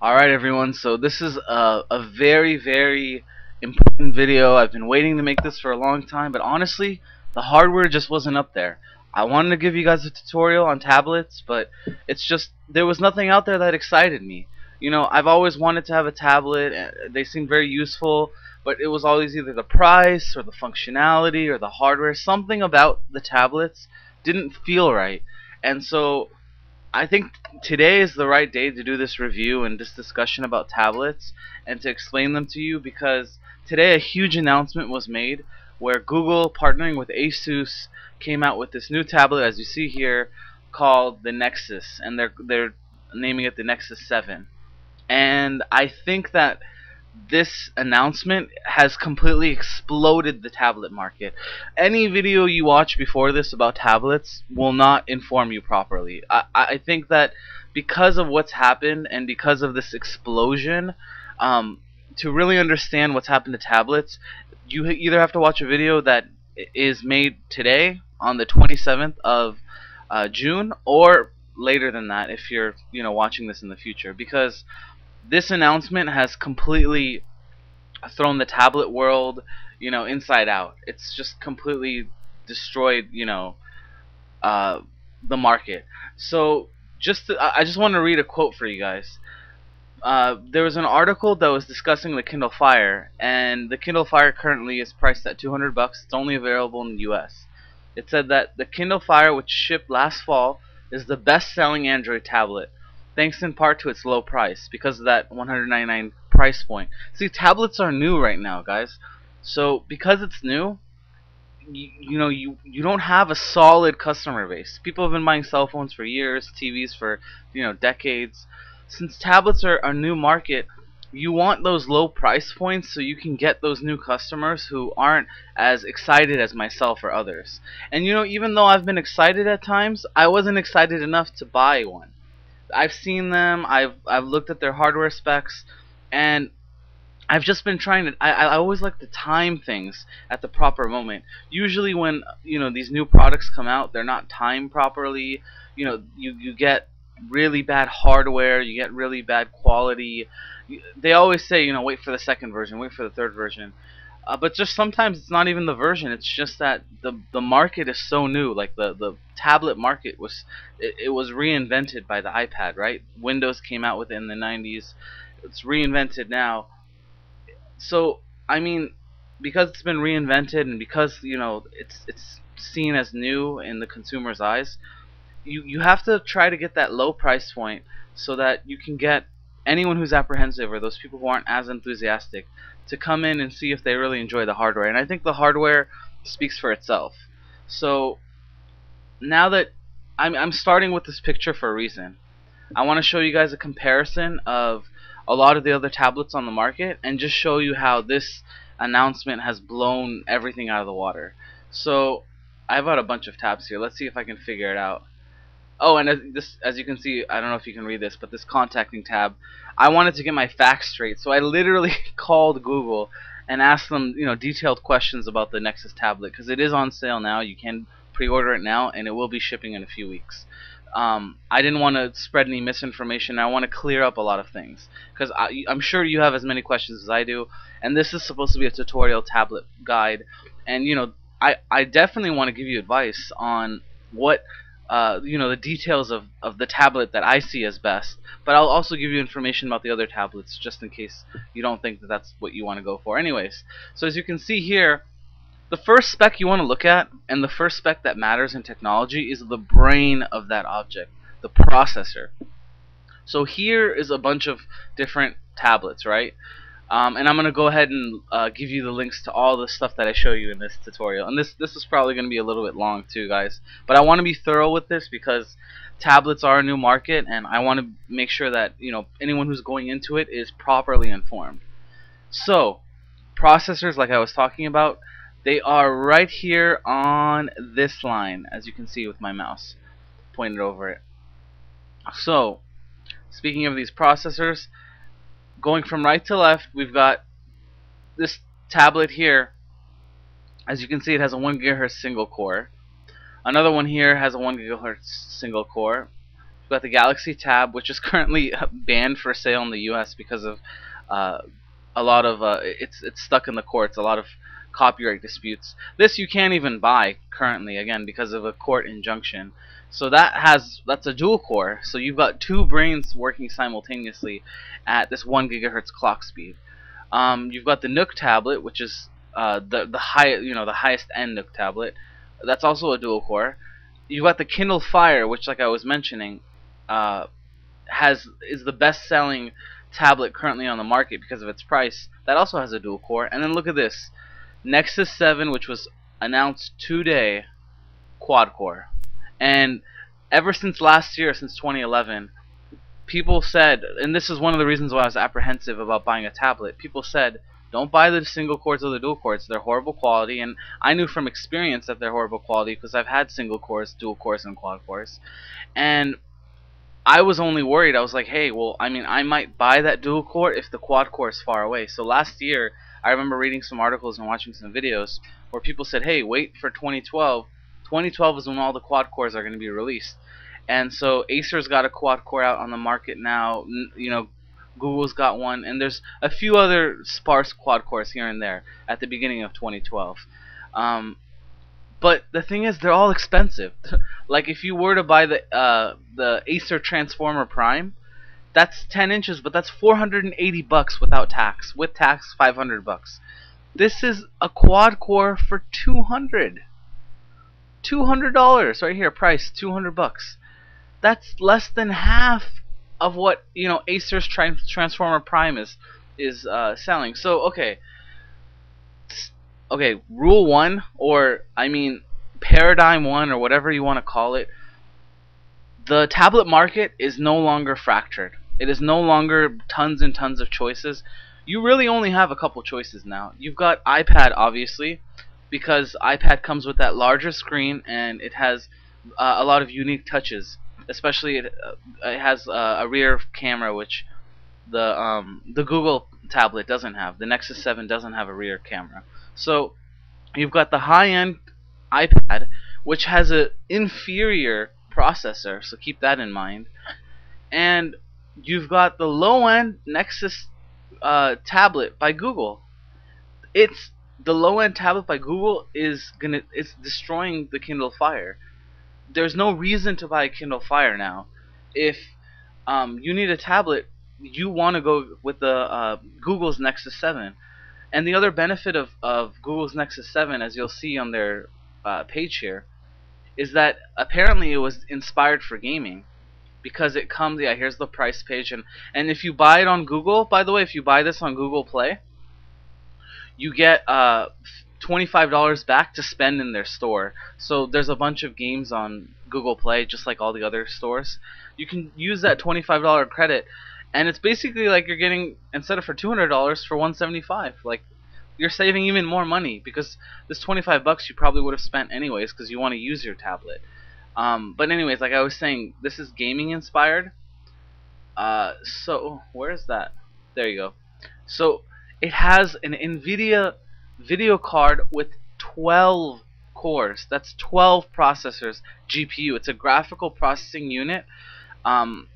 Alright everyone, so this is a very important video. I've been waiting to make this for a long time, but honestly, the hardware just wasn't up there. I wanted to give you guys a tutorial on tablets, but it's just, there was nothing out there that excited me. You know, I've always wanted to have a tablet, and they seem very useful, but it was always either the price, or the functionality, or the hardware. Something about the tablets didn't feel right. And so I think today is the right day to do this review and this discussion about tablets and to explain them to you, because today a huge announcement was made where Google, partnering with Asus, came out with this new tablet, as you see here, called the Nexus, and they're naming it the Nexus 7. And I think that this announcement has completely exploded the tablet market. Any video you watch before this about tablets will not inform you properly. I think that because of what's happened and because of this explosion, to really understand what's happened to tablets, you either have to watch a video that is made today on the 27th of June, or later than that if you're watching this in the future, because this announcement has completely thrown the tablet world, inside out. It's just completely destroyed, the market. So I just want to read a quote for you guys. There was an article that was discussing the Kindle Fire, and the Kindle Fire currently is priced at $200. It's only available in the US. It said that the Kindle Fire, which shipped last fall, is the best-selling Android tablet, thanks in part to its low price, because of that $199 price point. See, tablets are new right now, guys. So because it's new, you don't have a solid customer base. People have been buying cell phones for years, TVs for decades. Since tablets are a new market, you want those low price points so you can get those new customers who aren't as excited as myself or others. And even though I've been excited at times, I wasn't excited enough to buy one. I've seen them, I've looked at their hardware specs, and I've just been trying to. I always like to time things at the proper moment. Usually when these new products come out, they're not timed properly. You get really bad hardware, you get really bad quality. They always say wait for the second version, wait for the third version. But just sometimes it's not even the version. It's just that the market is so new. Like the tablet market it was reinvented by the iPad, right? Windows came out with it in the 90s. It's reinvented now. So I mean, because it's been reinvented and because it's seen as new in the consumer's eyes, you have to try to get that low price point so that you can get anyone who's apprehensive or those people who aren't as enthusiastic to come in and see if they really enjoy the hardware. And I think the hardware speaks for itself. So now that I'm starting with this picture for a reason. I want to show you guys a comparison of a lot of the other tablets on the market and just show you how this announcement has blown everything out of the water. So I've got a bunch of tabs here. Let's see if I can figure it out. Oh, and as you can see, I don't know if you can read this, but this contacting tab, I wanted to get my facts straight, so I literally called Google and asked them, detailed questions about the Nexus tablet, because it is on sale now. You can pre-order it now, and it will be shipping in a few weeks. I didn't want to spread any misinformation. I want to clear up a lot of things, because I'm sure you have as many questions as I do, and this is supposed to be a tutorial tablet guide, and I definitely want to give you advice on what the details of the tablet that I see as best, but I'll also give you information about the other tablets just in case you don't think that that's what you want to go for. Anyways, so as you can see here, the first spec you want to look at, and the first spec that matters in technology, is the brain of that object, the processor. So here is a bunch of different tablets, right? And I'm going to go ahead and give you the links to all the stuff that I show you in this tutorial. And this is probably going to be a little bit long too, guys. But I want to be thorough with this because tablets are a new market, and I want to make sure that anyone who's going into it is properly informed. So processors, like I was talking about, they are right here on this line, as you can see with my mouse pointed over it. So speaking of these processors, going from right to left, we've got this tablet here. As you can see, it has a 1 GHz single core. Another one here has a 1 GHz single core. You've got the Galaxy Tab, which is currently banned for sale in the U.S. because of uh, a lot of it's stuck in the courts, a lot of copyright disputes. This you can't even buy currently, again, because of a court injunction. So that's a dual core. So you've got two brains working simultaneously at this 1 gigahertz clock speed. You've got the Nook tablet, which is the highest end Nook tablet. That's also a dual core. You've got the Kindle Fire, which, like I was mentioning, is the best-selling tablet currently on the market because of its price. That also has a dual core. And then look at this, Nexus 7, which was announced today, quad core. And ever since last year, since 2011, people said, and this is one of the reasons why I was apprehensive about buying a tablet, people said, don't buy the single cores or the dual cores. They're horrible quality, and I knew from experience that they're horrible quality because I've had single cores, dual cores, and quad cores. And I was only worried. I was like, hey, well, I mean, I might buy that dual core if the quad core is far away. So last year, I remember reading some articles and watching some videos where people said, hey, wait for 2012. 2012 is when all the quad cores are going to be released. And so Acer's got a quad core out on the market now. Google's got one, and there's a few other sparse quad cores here and there at the beginning of 2012. But the thing is, they're all expensive. Like if you were to buy the Acer Transformer Prime, that's 10 inches, but that's $480 without tax. With tax, $500. This is a quad core for $200 right here. Price $200. That's less than half of what Acer's Transformer Prime is selling. So okay, rule 1, or I mean paradigm 1, or whatever you want to call it. The tablet market is no longer fractured. It is no longer tons and tons of choices. You really only have a couple choices now. You've got iPad, obviously, because iPad comes with that larger screen and it has a lot of unique touches. Especially it has a rear camera, which the Google tablet doesn't have. The Nexus 7 doesn't have a rear camera. So you've got the high-end iPad, which has an inferior processor, so keep that in mind. And you've got the low-end Nexus tablet by Google. The low-end tablet by Google it's destroying the Kindle Fire. There's no reason to buy a Kindle Fire now. If you need a tablet, you want to go with the Google's Nexus 7. And the other benefit of Google's Nexus 7, as you'll see on their page here, is that apparently it was inspired for gaming, because it comes, here's the price page, and if you buy it on Google, by the way, if you buy this on Google Play, you get $25 back to spend in their store. So there's a bunch of games on Google Play, just like all the other stores. You can use that $25 credit, and it's basically like you're getting, instead of for $200, for $175. Like, you're saving even more money, because this $25 you probably would have spent anyways, because you want to use your tablet. But anyways, like I was saying, this is gaming inspired. So where is that? There you go. So it has an NVIDIA video card with 12 cores. That's 12 processors, GPU. It's a graphical processing unit.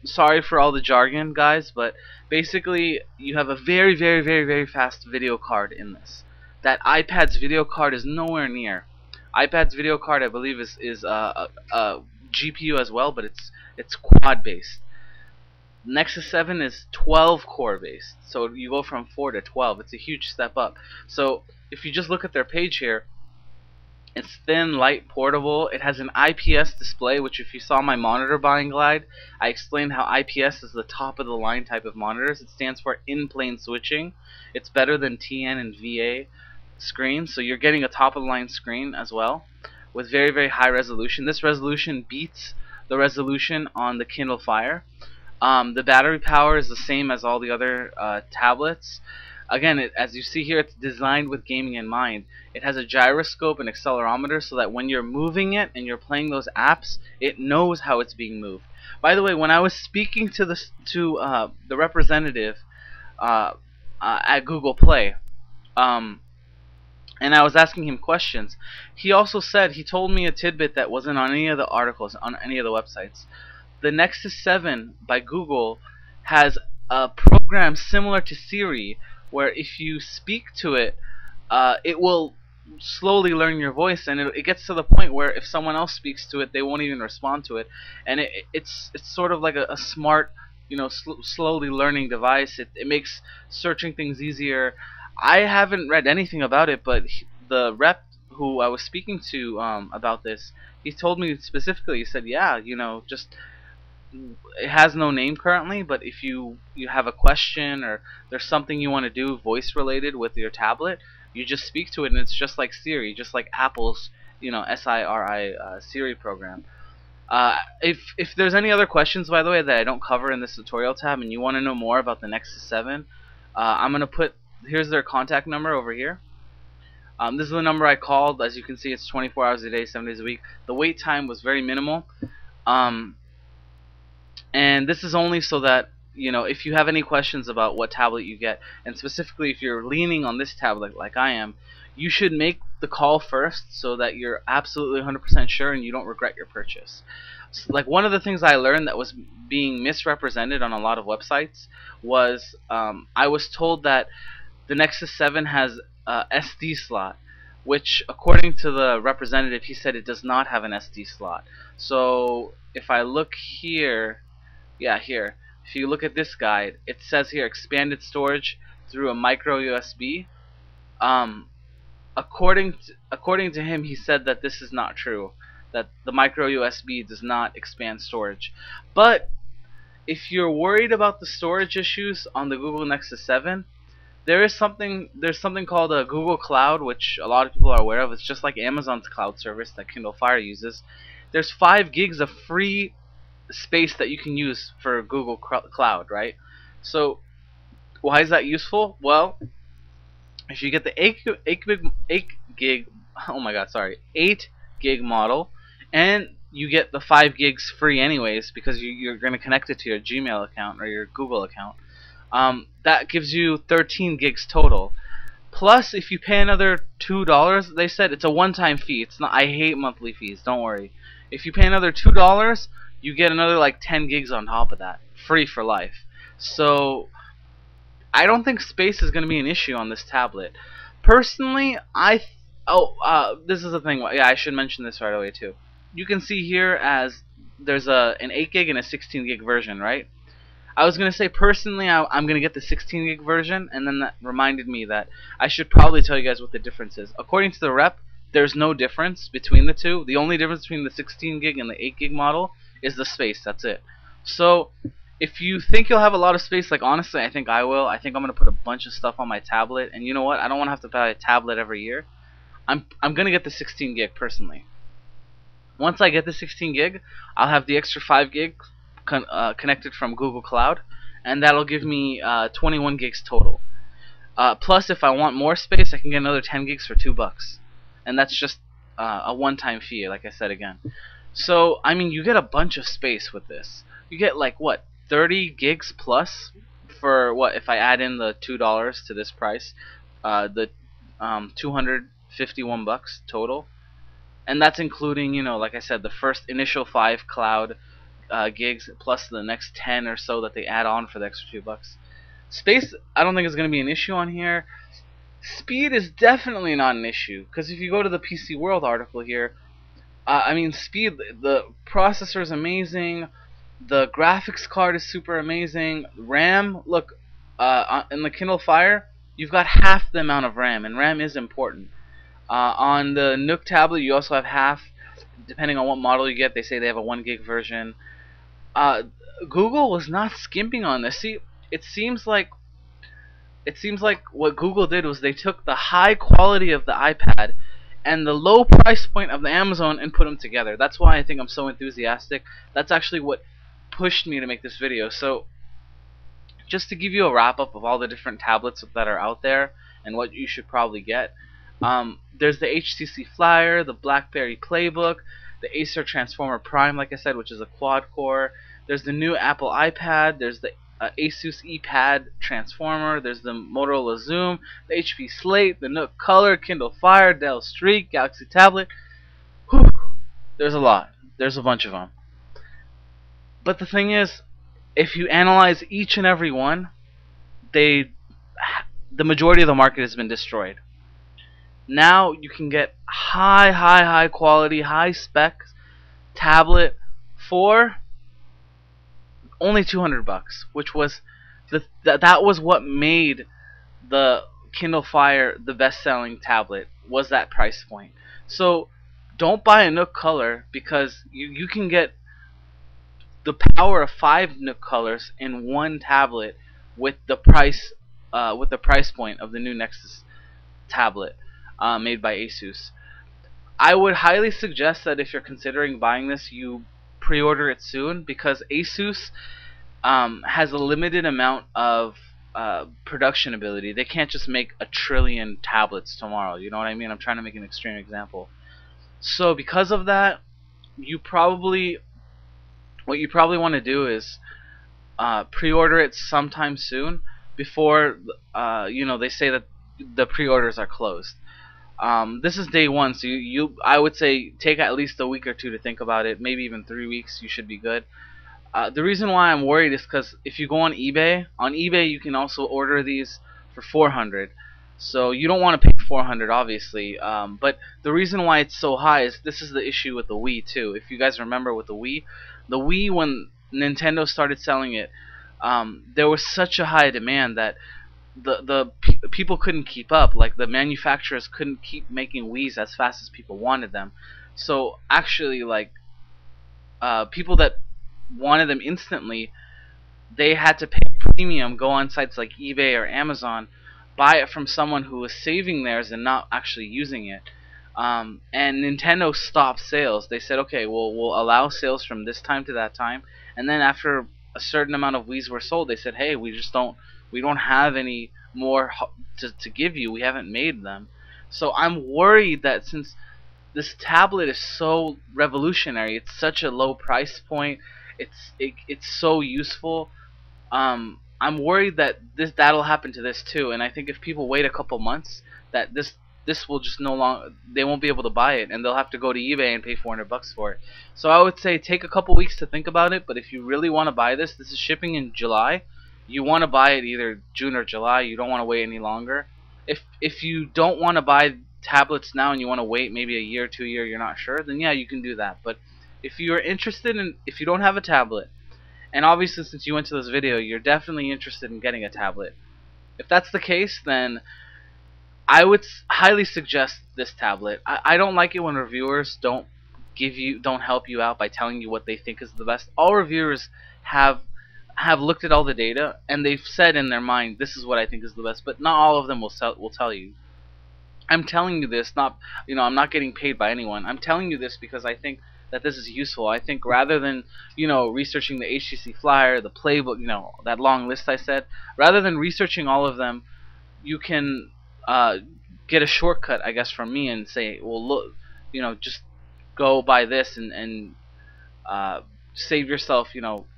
Sorry for all the jargon, guys, but basically you have a very, very, very, very fast video card in this. That iPad's video card is nowhere near. iPad's video card, I believe, is a GPU as well, but it's quad based. Nexus 7 is 12 core based, so you go from 4 to 12. It's a huge step up. So if you just look at their page here, it's thin, light, portable. It has an IPS display, which if you saw my monitor buying guide, I explained how IPS is the top of the line type of monitors. It stands for in-plane switching. It's better than TN and VA screens, so you're getting a top of the line screen as well with very, very high resolution. This resolution beats the resolution on the Kindle Fire. The battery power is the same as all the other tablets. Again, as you see here, it's designed with gaming in mind. It has a gyroscope and accelerometer so that when you're moving it and you're playing those apps, it knows how it's being moved. By the way, when I was speaking to the representative at Google Play, and I was asking him questions, he also said, he told me a tidbit that wasn't on any of the articles, on any of the websites. the Nexus 7 by Google has a program similar to Siri, where if you speak to it, it will slowly learn your voice, and it gets to the point where if someone else speaks to it, they won't even respond to it, and it's sort of like a smart, slowly learning device. It makes searching things easier. I haven't read anything about it, but the rep who I was speaking to about this, he told me specifically. He said, yeah, just it has no name currently, but if you have a question or there's something you want to do voice related with your tablet, you just speak to it, and it's just like Siri, just like Apple's Siri Siri program. If there's any other questions, by the way, that I don't cover in this tutorial tab, and you want to know more about the Nexus 7, I'm gonna put, here's their contact number over here. This is the number I called. As you can see, it's 24 hours a day, 7 days a week. The wait time was very minimal. And this is only so that, if you have any questions about what tablet you get, and specifically if you're leaning on this tablet like I am, you should make the call first so that you're absolutely 100% sure and you don't regret your purchase. So, like, one of the things I learned that was being misrepresented on a lot of websites was I was told that the Nexus 7 has a SD slot, which according to the representative, he said it does not have an SD slot. So if I look here, yeah, here, if you look at this guide, it says here expanded storage through a micro USB. According to him, he said that this is not true, that the micro USB does not expand storage. But if you're worried about the storage issues on the Google Nexus 7, there's something called a Google Cloud, which a lot of people are aware of. It's just like Amazon's cloud service that Kindle Fire uses. There's 5 gigs of free space that you can use for Google Cloud, right? So why is that useful? Well, if you get the 8 gig model, and you get the 5 gigs free anyways, because you're going to connect it to your Gmail account or your Google account, that gives you 13 gigs total. Plus, if you pay another $2, they said it's a one-time fee. It's not. I hate monthly fees. Don't worry. If you pay another $2, you get another like 10 gigs on top of that, free for life. So I don't think space is going to be an issue on this tablet. Personally, this is the thing. Yeah, I should mention this right away too. You can see here as there's an 8 gig and a 16 gig version, right? I was going to say, personally, I'm going to get the 16 gig version, and then that reminded me that I should probably tell you guys what the difference is. According to the rep, there's no difference between the two. The only difference between the 16 gig and the 8 gig model is the space. That's it. So if you think you'll have a lot of space, like honestly, I think I will. I think I'm going to put a bunch of stuff on my tablet, and you know what? I don't want to have to buy a tablet every year. I'm going to get the 16 gig personally. Once I get the 16 gig, I'll have the extra 5 gig connected from Google Cloud, and that'll give me 21 gigs total. Plus, if I want more space, I can get another 10 gigs for $2, and that's just a one-time fee, like I said again. So, I mean, you get a bunch of space with this. You get like what, 30 gigs plus for what? If I add in the $2 to this price, the 251 bucks total, and that's including, like I said, the first initial 5 cloud gigs plus the next 10 or so that they add on for the extra $2. Space, I don't think is going to be an issue on here. Speed is definitely not an issue, because if you go to the PC World article here, I mean, speed, the processor is amazing, the graphics card is super amazing, RAM, look, in the Kindle Fire, you've got half the amount of RAM, and RAM is important. On the Nook tablet, you also have half, depending on what model you get. They say they have a 1 gig version. Google was not skimping on this. See, it seems like what Google did was they took the high quality of the iPad and the low price point of the Amazon and put them together. That's why I think I'm so enthusiastic. That's actually what pushed me to make this video. So just to give you a wrap up of all the different tablets that are out there and what you should probably get, there's the HTC Flyer, the Blackberry Playbook, the Asus Transformer Prime, like I said, which is a quad core. There's the new Apple iPad. There's the Asus ePad Transformer. There's the Motorola Xoom, the HP Slate, the Nook Color, Kindle Fire, Dell Streak, Galaxy Tablet. Whew. There's a lot. There's a bunch of them. But the thing is, if you analyze each and every one, they the majority of the market has been destroyed. Now you can get high quality, high spec tablet for only $200, which was that was what made the Kindle Fire the best-selling tablet, was that price point. So don't buy a Nook Color, because you can get the power of 5 Nook Colors in one tablet with the price point of the new Nexus tablet made by Asus. I would highly suggest that if you're considering buying this, you pre-order it soon, because Asus has a limited amount of production ability. They can't just make a trillion tablets tomorrow. You know what I mean? I'm trying to make an extreme example. So because of that, what you probably want to do is pre-order it sometime soon, before they say that the pre-orders are closed. This is day one, so I would say take at least a week or two to think about it. Maybe even 3 weeks. You should be good. The reason why I'm worried is because if you go on eBay you can also order these for $400. So you don't want to pay $400, obviously. But the reason why it's so high is this is the issue with the Wii too. If you guys remember with the Wii, when Nintendo started selling it, there was such a high demand that people couldn't keep up. Like, the manufacturers couldn't keep making Wiis as fast as people wanted them. So actually, like, people that wanted them instantly, they had to pay premium, go on sites like eBay or Amazon, buy it from someone who was saving theirs and not actually using it. And Nintendo stopped sales. They said, okay, we'll allow sales from this time to that time, and then after a certain amount of Wiis were sold, they said, hey, we don't have any more to give you. We haven't made them. So I'm worried that since this tablet is so revolutionary, it's such a low price point, it's so useful, I'm worried that that'll happen to this too. And I think if people wait a couple months, that this will just no longer, they won't be able to buy it, and they'll have to go to eBay and pay $400 for it. So I would say take a couple weeks to think about it. But if you really want to buy this is shipping in July. You want to buy it either June or July. You don't want to wait any longer. If you don't want to buy tablets now and you want to wait maybe a year, 2 years, you're not sure, then yeah, you can do that. But if you're interested in, if you don't have a tablet, and obviously since you went to this video, you're definitely interested in getting a tablet. If that's the case, then I would highly suggest this tablet. I don't like it when reviewers don't help you out by telling you what they think is the best. All reviewers have looked at all the data, and they've said in their mind, this is what I think is the best, but not all of them will tell you. I'm telling you this, not, I'm not getting paid by anyone. I'm telling you this because I think that this is useful. I think rather than, researching the HTC Flyer, the Playbook, that long list I said, rather than researching all of them, you can get a shortcut, I guess, from me and say, well, look, just go buy this and save yourself,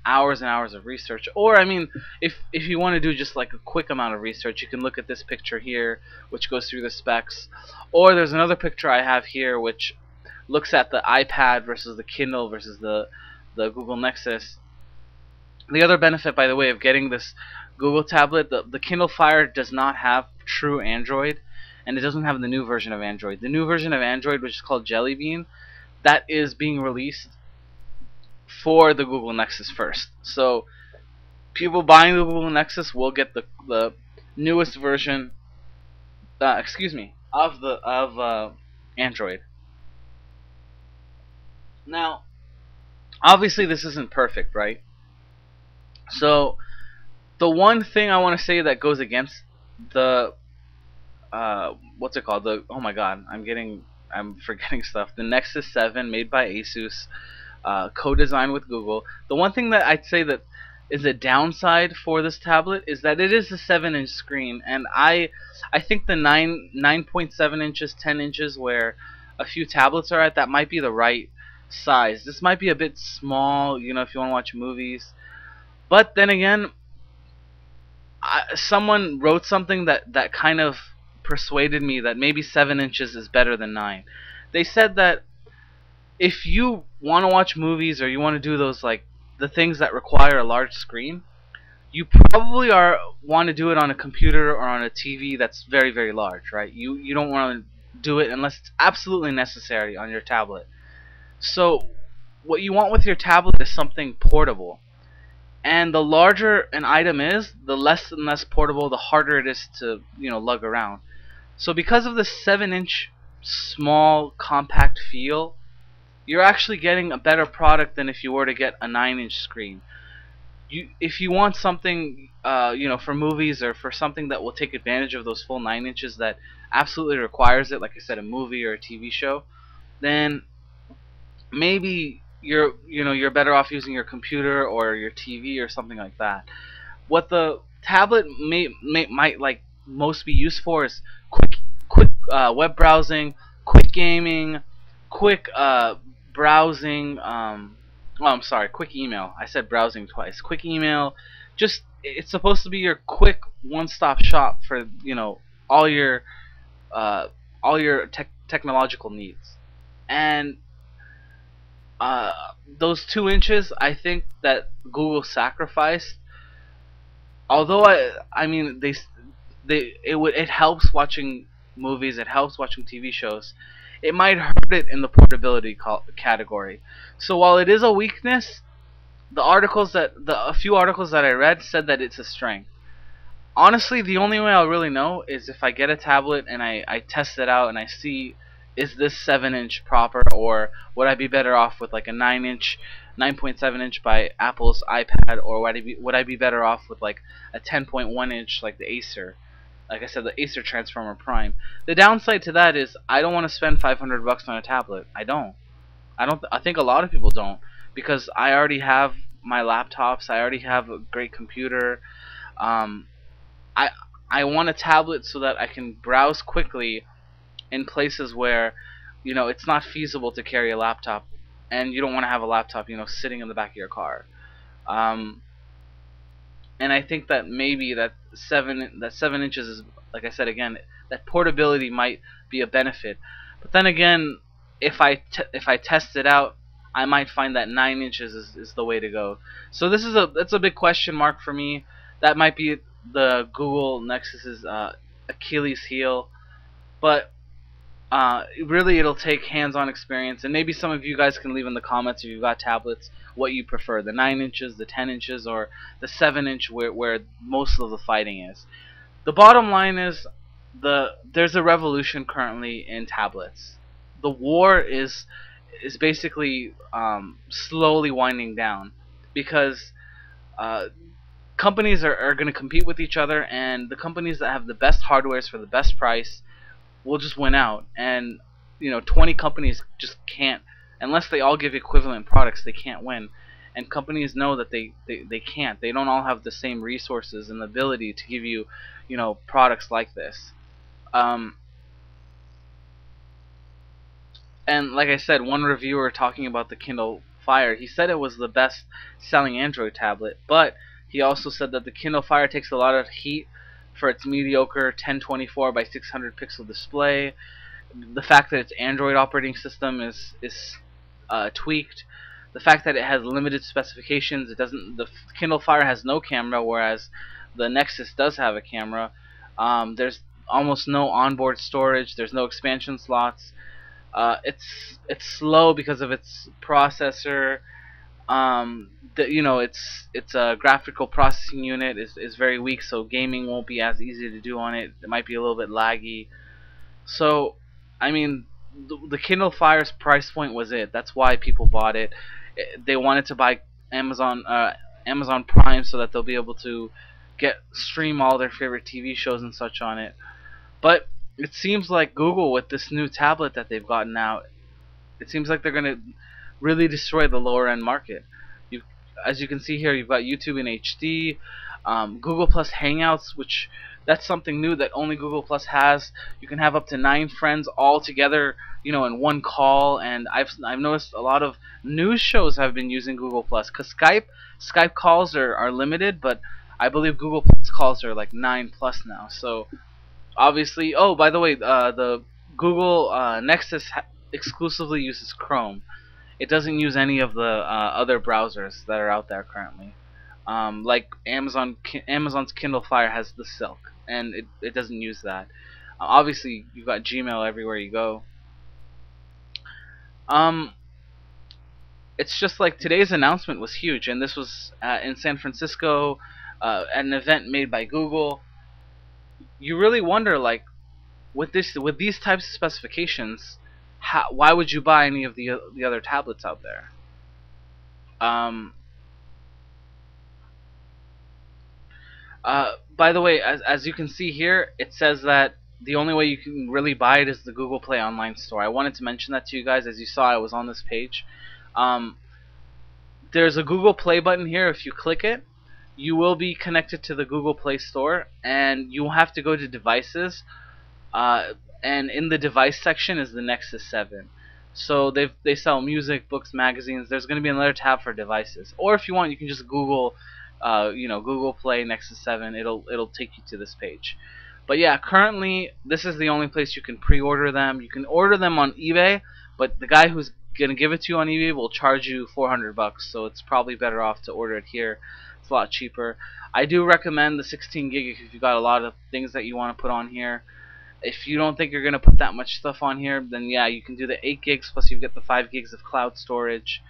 hours and hours of research. Or, I mean, if you want to do just like a quick amount of research, you can look at this picture here, which goes through the specs. Or there's another picture I have here, which looks at the iPad versus the Kindle versus the Google Nexus. The other benefit, by the way, of getting this Google tablet, the Kindle Fire does not have true Android, and it doesn't have the new version of Android. The new version of Android, which is called Jelly Bean, that is being released for the Google Nexus first. So people buying the Google Nexus will get the newest version, of Android. Now, obviously this isn't perfect, right? So the one thing I want to say that goes against the what's it called? Oh my god, I'm forgetting stuff. The Nexus 7 made by Asus, co-designed with Google. The one thing that I'd say that is a downside for this tablet is that it is a 7-inch screen, and I think the 9.7 inches, 10 inches, where a few tablets are at, that might be the right size. This might be a bit small, if you want to watch movies. But then again, someone wrote something that kind of persuaded me that maybe 7 inches is better than 9. They said that if you want to watch movies, or you want to do those like the things that require a large screen, you probably are want to do it on a computer or on a TV that's very, very large, right? You don't want to do it unless it's absolutely necessary on your tablet. So what you want with your tablet is something portable. And the larger an item is, the less and less portable, the harder it is to, lug around. So because of the 7-inch small compact feel, you're actually getting a better product than if you were to get a 9-inch screen. If you want something, for movies or for something that will take advantage of those full 9 inches that absolutely requires it, like I said, a movie or a TV show, then maybe you're better off using your computer or your TV or something like that. What the tablet might like most be used for is quick web browsing, quick gaming, quick browsing. Oh, I'm sorry, quick email. I said browsing twice. Quick email. Just it's supposed to be your quick one-stop shop for all your technological needs. And those 2 inches, I think that Google sacrificed. Although I mean it helps watching movies, it helps watching TV shows. It might hurt it in the portability category. So while it is a weakness, a few articles that I read said that it's a strength. Honestly, the only way I'll really know is if I get a tablet and I test it out and I see, is this 7-inch proper, or would I be better off with like a 9.7 inch by Apple's iPad, or would I be better off with like a 10.1 inch like the Acer? Like I said, the Acer Transformer Prime. The downside to that is I don't want to spend $500 on a tablet. I don't. I think a lot of people don't, because I already have my laptops. I already have a great computer. I want a tablet so that I can browse quickly in places where it's not feasible to carry a laptop, and you don't want to have a laptop sitting in the back of your car. And I think that maybe that 7 inches is, like I said again, that portability might be a benefit. But then again, if I test it out, I might find that 9 inches is the way to go. So that's a big question mark for me. That might be the Google Nexus's Achilles heel. But really, it'll take hands-on experience, and maybe some of you guys can leave in the comments if you've got tablets what you prefer, the 9 inches, the 10 inches, or the 7-inch where most of the fighting is. The bottom line is there's a revolution currently in tablets. The war is basically slowly winding down, because companies are going to compete with each other, and the companies that have the best hardwares for the best price will just win out. And 20 companies just can't, unless they all give equivalent products, they can't win. And companies know that they can't. They don't all have the same resources and ability to give you products like this. And like I said, one reviewer talking about the Kindle Fire, he said it was the best selling Android tablet, but he also said that the Kindle Fire takes a lot of heat for its mediocre 1024 by 600 pixel display. The fact that its Android operating system is tweaked. The fact that it has limited specifications. The Kindle Fire has no camera, whereas the Nexus does have a camera. There's almost no onboard storage. There's no expansion slots. It's slow because of its processor. Its graphical processing unit is very weak, so gaming won't be as easy to do on it. It might be a little bit laggy. So, I mean, the Kindle Fire's price point was it. That's why people bought it. They wanted to buy Amazon Prime so that they'll be able to stream all their favorite TV shows and such on it. But it seems like Google, with this new tablet that they've gotten out, it seems like they're going to really destroy the lower end market. As you can see here, you've got YouTube in HD, Google Plus Hangouts, which that's something new that only Google Plus has. You can have up to 9 friends all together, in one call. And I've noticed a lot of news shows have been using Google Plus, because Skype calls are limited, but I believe Google Plus calls are like 9+ now. So obviously, oh, by the way, the Google Nexus exclusively uses Chrome. It doesn't use any of the other browsers that are out there currently. Like Amazon's Kindle Fire has the Silk, and it doesn't use that. Obviously, you've got Gmail everywhere you go. Um, it's just like today's announcement was huge, and this was in San Francisco, at an event made by Google. You really wonder, like, with these types of specifications, why would you buy any of the other tablets out there? Um, by the way, as you can see here, it says that the only way you can really buy it is the Google Play online store. I wanted to mention that to you guys. As you saw, I was on this page. Um, there's a Google Play button here. If you click it, you will be connected to the Google Play Store, and you will have to go to devices. And in the device section is the Nexus 7. So they sell music, books, magazines. There's going to be another tab for devices. Or if you want, you can just Google, Google Play Nexus 7. It'll take you to this page. But yeah, currently this is the only place you can pre-order them. You can order them on eBay, but the guy who's gonna give it to you on eBay will charge you $400. So it's probably better off to order it here. It's a lot cheaper. I do recommend the 16 gig if you've got a lot of things that you want to put on here. If you don't think you're gonna put that much stuff on here, then yeah, you can do the 8 gigs plus you get the 5 gigs of cloud storage.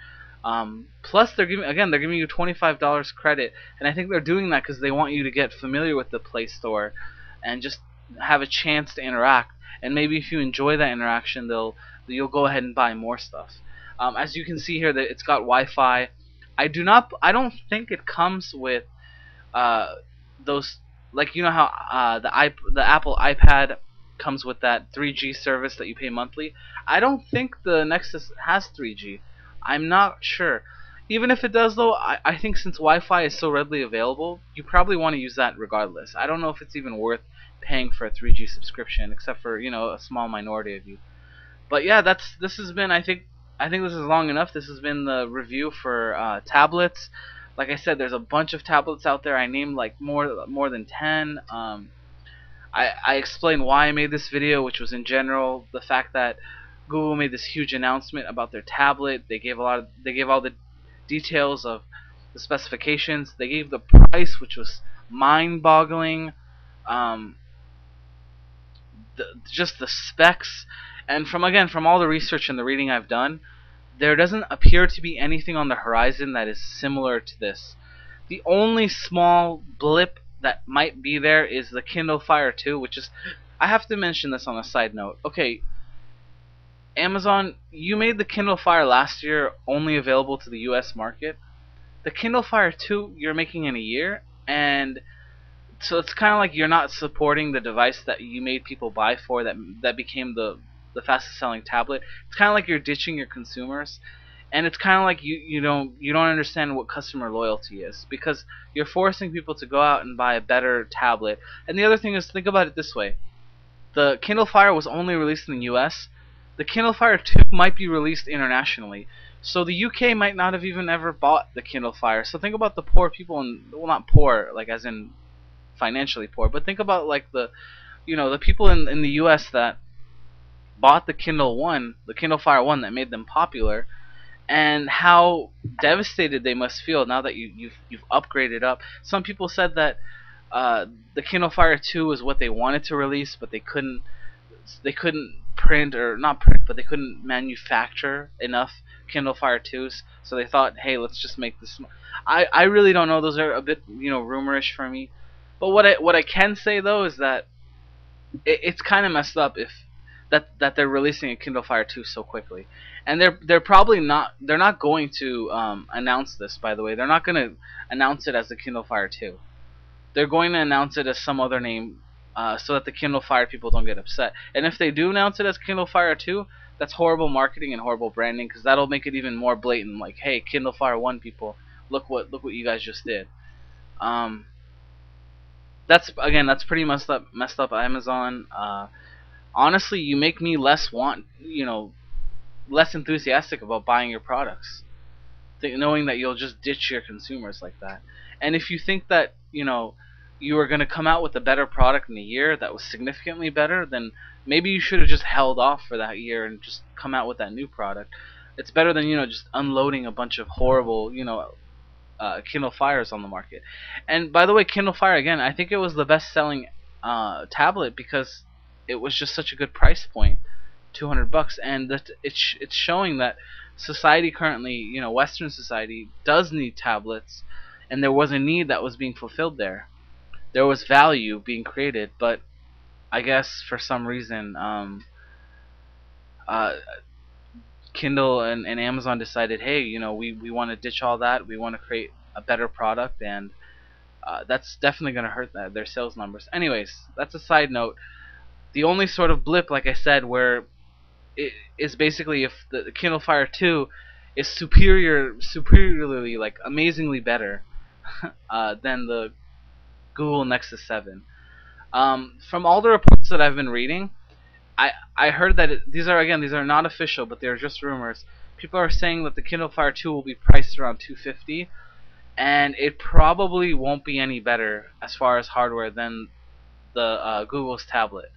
Plus they're giving you $25 credit, and I think they're doing that because they want you to get familiar with the Play Store and just have a chance to interact. And maybe if you enjoy that interaction, you'll go ahead and buy more stuff. As you can see here, that it's got Wi-Fi. I don't think it comes with those, like, you know how the Apple iPad comes with that 3G service that you pay monthly. I don't think the Nexus has 3G. I'm not sure. Even if it does, though, I think since Wi-Fi is so readily available, you probably want to use that regardless. I don't know if it's even worth paying for a 3G subscription, except for, a small minority of you. But yeah, this has been, I think this is long enough. This has been the review for tablets. Like I said, there's a bunch of tablets out there. I named like more than 10. I explained why I made this video, which was in general the fact that Google made this huge announcement about their tablet. They gave all the details of the specifications. They gave the price, which was mind-boggling. Just the specs, and from all the research and the reading I've done, there doesn't appear to be anything on the horizon that is similar to this. The only small blip that might be there is the Kindle Fire 2, which is, I have to mention this on a side note. Okay, Amazon, you made the Kindle Fire last year only available to the US market. The Kindle Fire 2 you're making in a year, and so it's kind of like you're not supporting the device that you made people buy for, that became the fastest selling tablet. It's kind of like you're ditching your consumers, and it's kind of like you don't understand what customer loyalty is, because you're forcing people to go out and buy a better tablet. And the other thing is, think about it this way: the Kindle Fire was only released in the US. The Kindle Fire 2 might be released internationally, so the UK might not have even ever bought the Kindle Fire. So think about the poor people, well, not poor like as in financially poor, but think about like the people in the US that bought the Kindle Fire 1 that made them popular, and how devastated they must feel now that you've upgraded up. Some people said that the Kindle Fire 2 is what they wanted to release, but they couldn't print, or not print, but they couldn't manufacture enough Kindle Fire 2s, so they thought, hey, let's just make this. I really don't know. Those are a bit rumorish for me. But what I can say though is that it's kind of messed up if that they're releasing a Kindle Fire 2 so quickly, and they're probably not. They're not going to announce this. By the way, they're not going to announce it as the Kindle Fire 2. They're going to announce it as some other name, so that the Kindle Fire people don't get upset. And if they do announce it as Kindle Fire 2, that's horrible marketing and horrible branding, because that'll make it even more blatant. Like, hey, Kindle Fire 1 people, look what you guys just did. That's pretty messed up Amazon. Honestly, you make me less enthusiastic about buying your products, knowing that you'll just ditch your consumers like that. And if you think that you are going to come out with a better product in a year that was significantly better, then maybe you should have just held off for that year and just come out with that new product. It's better than just unloading a bunch of horrible Kindle Fires on the market. And by the way, Kindle Fire again, I think it was the best selling tablet because it was just such a good price point, $200, and that it's showing that society currently, Western society does need tablets, and there was a need that was being fulfilled there. There was value being created, but I guess for some reason, uh, Kindle and Amazon decided, hey, we want to ditch all that. We want to create a better product, and that's definitely going to hurt their sales numbers. Anyways, that's a side note. The only sort of blip, like I said, where it is basically if the Kindle Fire 2 is superiorly, like amazingly better than the Google Nexus 7. From all the reports that I've been reading, I heard that these are not official, but they're just rumors. People are saying that the Kindle Fire 2 will be priced around $250, and it probably won't be any better as far as hardware than the Google's tablet.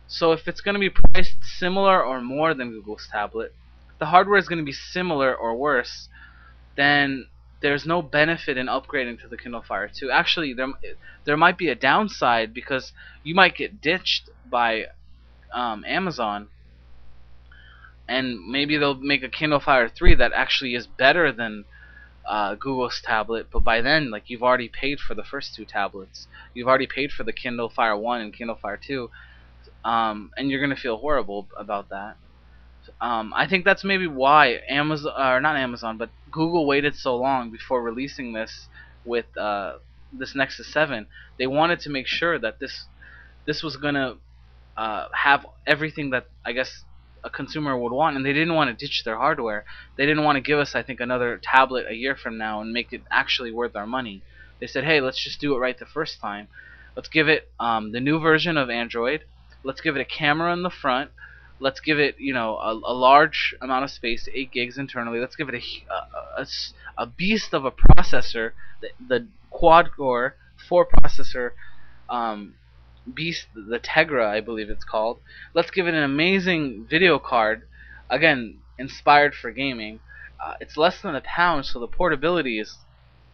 So if it's going to be priced similar or more than Google's tablet, if the hardware is going to be similar or worse, then there's no benefit in upgrading to the Kindle Fire 2. Actually, there might be a downside because you might get ditched by Amazon, and maybe they'll make a Kindle Fire 3 that actually is better than Google's tablet, but by then, like, you've already paid for the first two tablets. You've already paid for the Kindle Fire 1 and Kindle Fire 2, and you're gonna feel horrible about that. I think that's maybe why Amazon, or not Amazon, but Google waited so long before releasing this with this Nexus 7. They wanted to make sure that this was gonna have everything that I guess a consumer would want, and they didn't want to ditch their hardware. They didn't want to give us, I think, another tablet a year from now and make it actually worth our money. They said, hey, let's just do it right the first time. Let's give it the new version of Android. Let's give it a camera in the front. Let's give it, a large amount of space, 8 gigs internally. Let's give it a beast of a processor, the quad-core 4-processor beast, the Tegra, I believe it's called. Let's give it an amazing video card, again, inspired for gaming. It's less than £1, so the portability is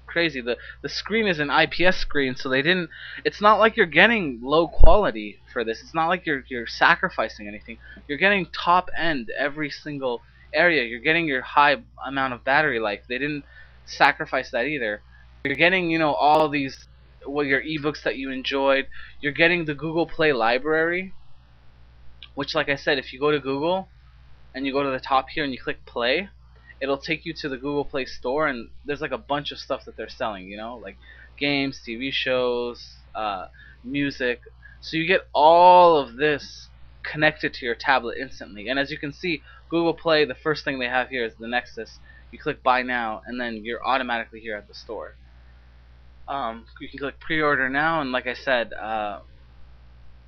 crazy. The screen is an IPS screen, so they didn't. It's not like you're getting low quality for this. It's not like you're sacrificing anything. You're getting top end every single area. You're getting your high amount of battery life. They didn't sacrifice that either. You're getting all of these your ebooks that you enjoyed. You're getting the Google Play library, which, like I said, if you go to Google and you go to the top here and you click play, it'll take you to the Google Play Store, and there's like a bunch of stuff that they're selling, like games, TV shows, music. So you get all of this connected to your tablet instantly. And as you can see, Google Play, the first thing they have here is the Nexus. You click buy now, and then you're automatically here at the store. You can click pre-order now, and like I said,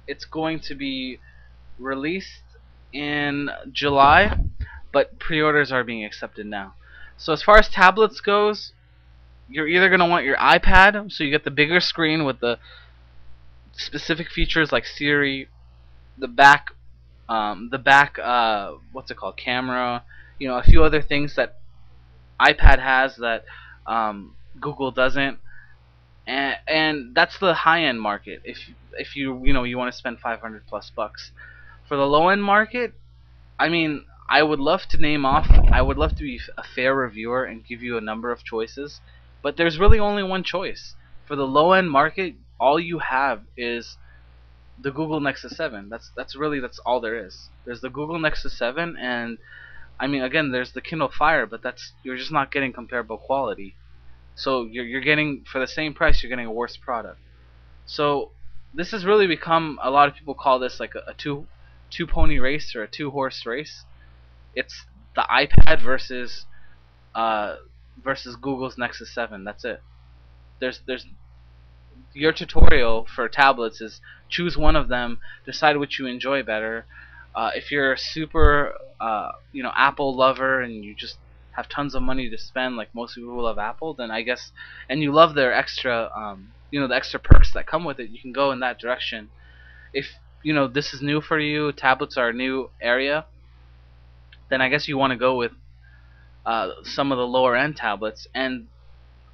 it's going to be released in July, but pre-orders are being accepted now. So as far as tablets goes, you're either going to want your iPad, so you get the bigger screen with the specific features like Siri, the back what's it called, camera, a few other things that iPad has that Google doesn't, and that's the high-end market. If you want to spend 500 plus bucks. For the low-end market, I mean, I would love to be a fair reviewer and give you a number of choices, but there's really only one choice. For the low-end market, all you have is the Google Nexus 7. That's all there is. There's the Google Nexus 7, and I mean, again, there's the Kindle Fire, but you're just not getting comparable quality. So you're getting, for the same price, you're getting a worse product. So this has really become, a lot of people call this like a two pony race or a 2-horse race. It's the iPad versus Google's Nexus 7. That's it. There's your tutorial for tablets is choose one of them, decide which you enjoy better. If you're a super Apple lover and you just have tons of money to spend, like most people who love Apple, then I guess, and you love their extra the extra perks that come with it, you can go in that direction. If this is new for you, tablets are a new area, then I guess you want to go with some of the lower end tablets, and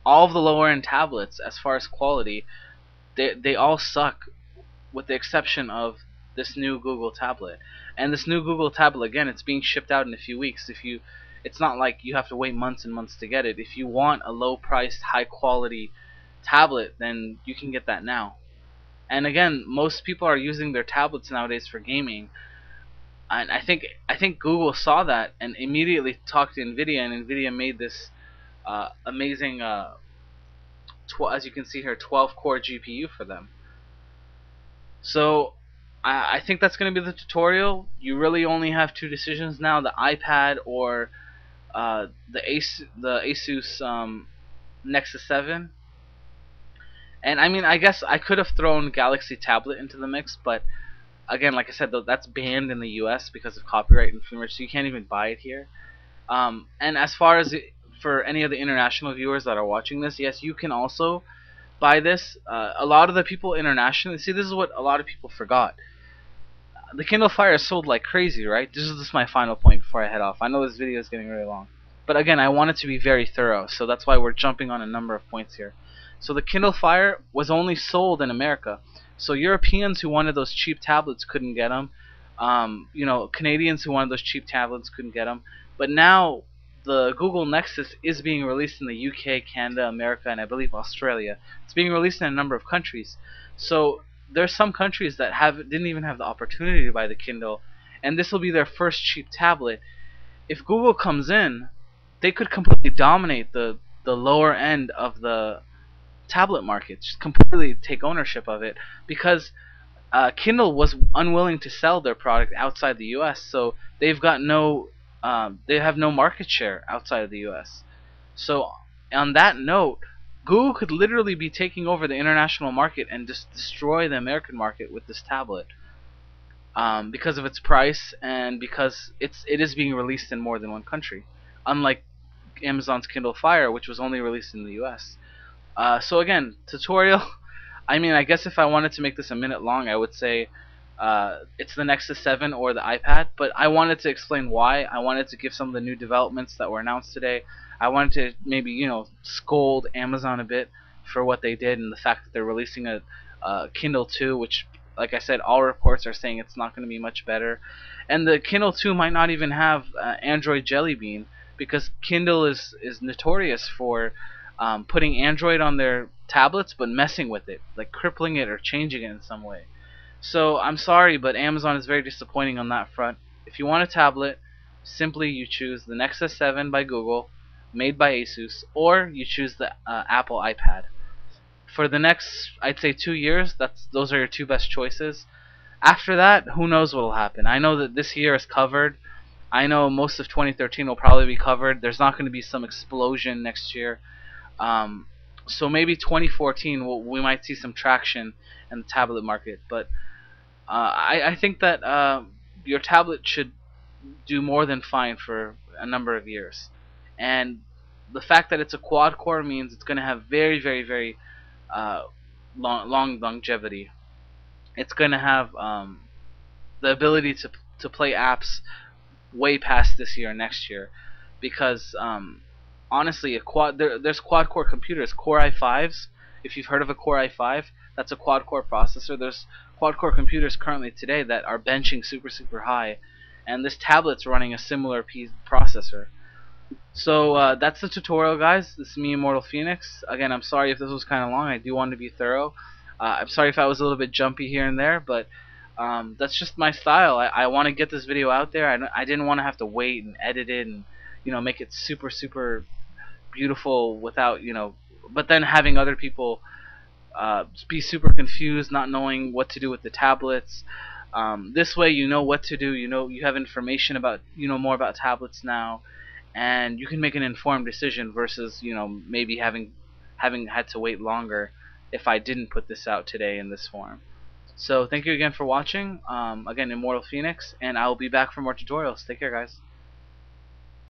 all of the lower end tablets, as far as quality, they all suck, with the exception of this new Google tablet. And this new Google tablet, again, it's being shipped out in a few weeks. It's not like you have to wait months and months to get it. If you want a low priced, high quality tablet, then you can get that now. And again, most people are using their tablets nowadays for gaming. And I think Google saw that and immediately talked to Nvidia, and Nvidia made this amazing, as you can see here, 12 core GPU for them. So I think that's going to be the tutorial. You really only have two decisions now: the iPad or the Asus Nexus 7. And I mean, I guess I could have thrown Galaxy Tablet into the mix, but again, like I said, though, that's banned in the U.S. because of copyright infringement, so you can't even buy it here. And as far as for any of the international viewers that are watching this, yes, you can also buy this. A lot of the people internationally, see, this is what a lot of people forgot. The Kindle Fire is sold like crazy, right? This is just my final point before I head off. I know this video is getting really long, but again, I want it to be very thorough, so that's why we're jumping on a number of points here. So the Kindle Fire was only sold in America, so Europeans who wanted those cheap tablets couldn't get them. Canadians who wanted those cheap tablets couldn't get them. But now the Google Nexus is being released in the UK, Canada, America, and I believe Australia. It's being released in a number of countries. So there's some countries that didn't even have the opportunity to buy the Kindle, and this will be their first cheap tablet. If Google comes in, they could completely dominate the lower end of the tablet market, just completely take ownership of it, because Kindle was unwilling to sell their product outside the U.S., so they have no market share outside of the U.S. So on that note, Google could literally be taking over the international market and just destroy the American market with this tablet, because of its price and because it is being released in more than one country, unlike Amazon's Kindle Fire, which was only released in the U.S. So again, tutorial. I mean, I guess if I wanted to make this a minute long, I would say it's the Nexus 7 or the iPad, but I wanted to explain why. I wanted to give some of the new developments that were announced today. I wanted to maybe, scold Amazon a bit for what they did and the fact that they're releasing a Kindle 2, which, like I said, all reports are saying it's not going to be much better. And the Kindle 2 might not even have Android Jelly Bean, because Kindle is notorious for putting Android on their tablets but messing with it, like crippling it or changing it in some way. So I'm sorry, but Amazon is very disappointing on that front. If you want a tablet, simply you choose the Nexus 7 by Google, made by Asus, or you choose the Apple iPad. For the next, I'd say, 2 years, those are your two best choices. After that, who knows what will happen. I know that this year is covered. I know most of 2013 will probably be covered. There's not going to be some explosion next year. So maybe 2014 we might see some traction in the tablet market. But I think that your tablet should do more than fine for a number of years. And the fact that it's a quad core means it's going to have very, very, very long longevity. It's going to have the ability to play apps way past this year and next year, because honestly, there's quad core computers, Core i5s. If you've heard of a Core i5, that's a quad core processor. There's quad core computers currently today that are benching super high, and this tablet's running a similar processor. So that's the tutorial, guys. This is me, Immortal Phoenix. Again, I'm sorry if this was kind of long. I do want to be thorough. I'm sorry if I was a little bit jumpy here and there, but that's just my style. I want to get this video out there. I didn't want to have to wait and edit it and make it super beautiful without but then having other people be super confused, not knowing what to do with the tablets. This way, you know what to do. You have information about more about tablets now, and you can make an informed decision versus maybe having had to wait longer if I didn't put this out today in this form. So thank you again for watching. Again, Immortal Phoenix, and I will be back for more tutorials. Take care, guys.